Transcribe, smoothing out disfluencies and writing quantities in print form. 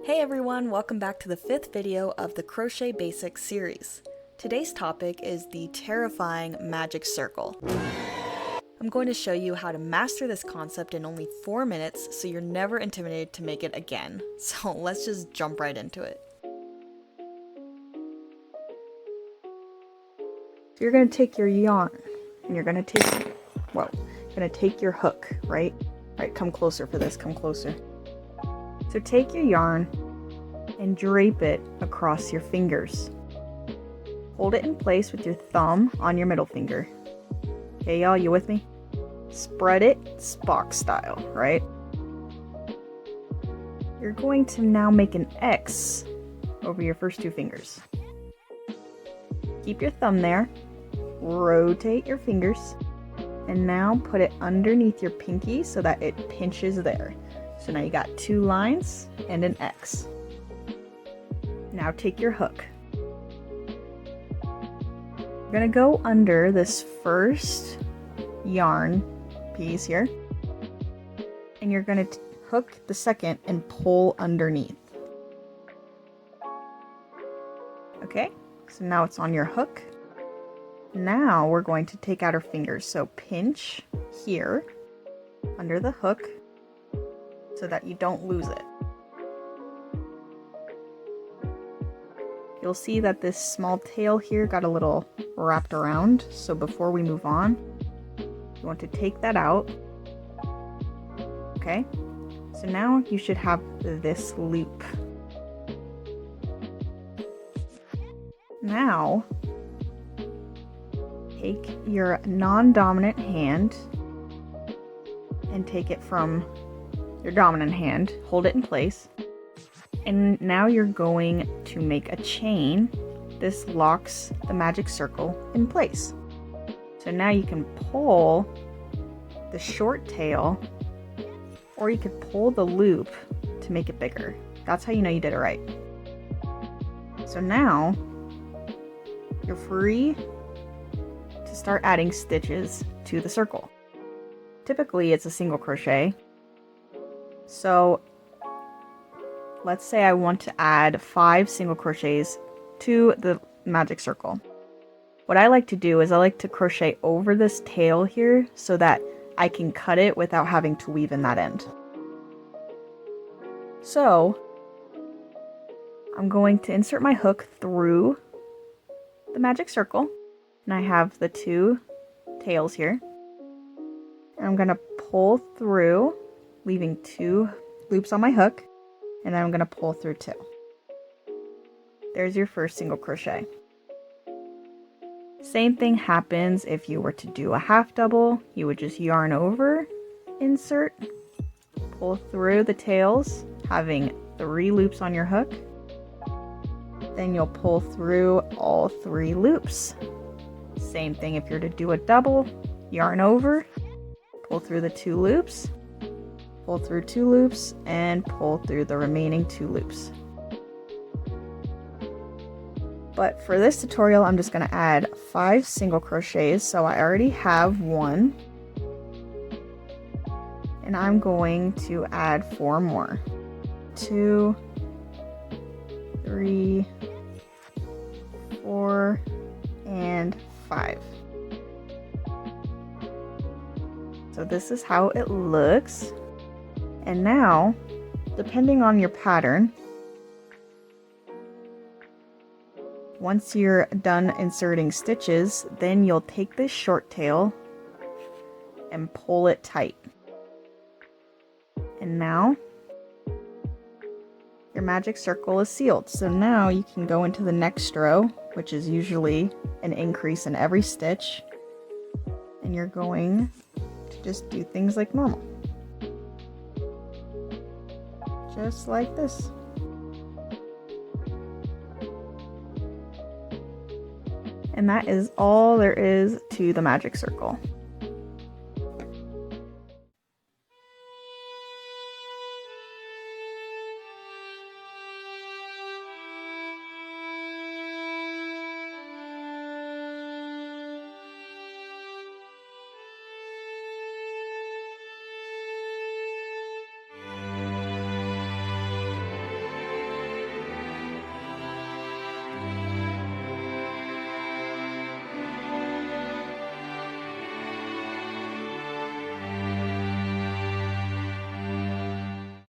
Hey everyone, welcome back to the 5th video of the Crochet Basics series. Today's topic is the terrifying magic circle. I'm going to show you how to master this concept in only 4 minutes so you're never intimidated to make it again. So let's just jump right into it. So you're going to take your yarn and you're going to take your hook, right? Alright, come closer for this, come closer. So take your yarn and drape it across your fingers. Hold it in place with your thumb on your middle finger. Okay, y'all, you with me? Spread it Spock style, right? You're going to now make an X over your first 2 fingers. Keep your thumb there, rotate your fingers, and now put it underneath your pinky so that it pinches there. So now you got 2 lines and an X. Now take your hook. You're gonna go under this first yarn piece here, and you're gonna hook the second and pull underneath. Okay, so now it's on your hook. Now we're going to take out our fingers. So pinch here under the hook so that you don't lose it. You'll see that this small tail here got a little wrapped around, so before we move on, you want to take that out. Okay, so now you should have this loop. Now, take your non-dominant hand and take it from your dominant hand, hold it in place, and now you're going to make a chain. This locks the magic circle in place. So now you can pull the short tail, or you could pull the loop to make it bigger. That's how you know you did it right. So now you're free to start adding stitches to the circle. Typically it's a single crochet. So let's say I want to add 5 single crochets to the magic circle. What I like to do is I like to crochet over this tail here so that I can cut it without having to weave in that end. So I'm going to insert my hook through the magic circle, and I have the 2 tails here. And I'm going to pull through, leaving 2 loops on my hook, and then I'm going to pull through 2. There's your first single crochet. Same thing happens if you were to do a half double. You would just yarn over, insert, pull through the tails, having 3 loops on your hook. Then you'll pull through all 3 loops. Same thing if you're to do a double, yarn over, pull through the 2 loops, pull through 2 loops, and pull through the remaining 2 loops. But for this tutorial, I'm just going to add 5 single crochets, so I already have 1. And I'm going to add 4 more. 2, 3, 4, and 5. So this is how it looks. And now, depending on your pattern, once you're done inserting stitches, then you'll take this short tail and pull it tight. And now, your magic circle is sealed. So now you can go into the next row, which is usually an increase in every stitch. And you're going to just do things like normal. Just like this. And that is all there is to the magic circle.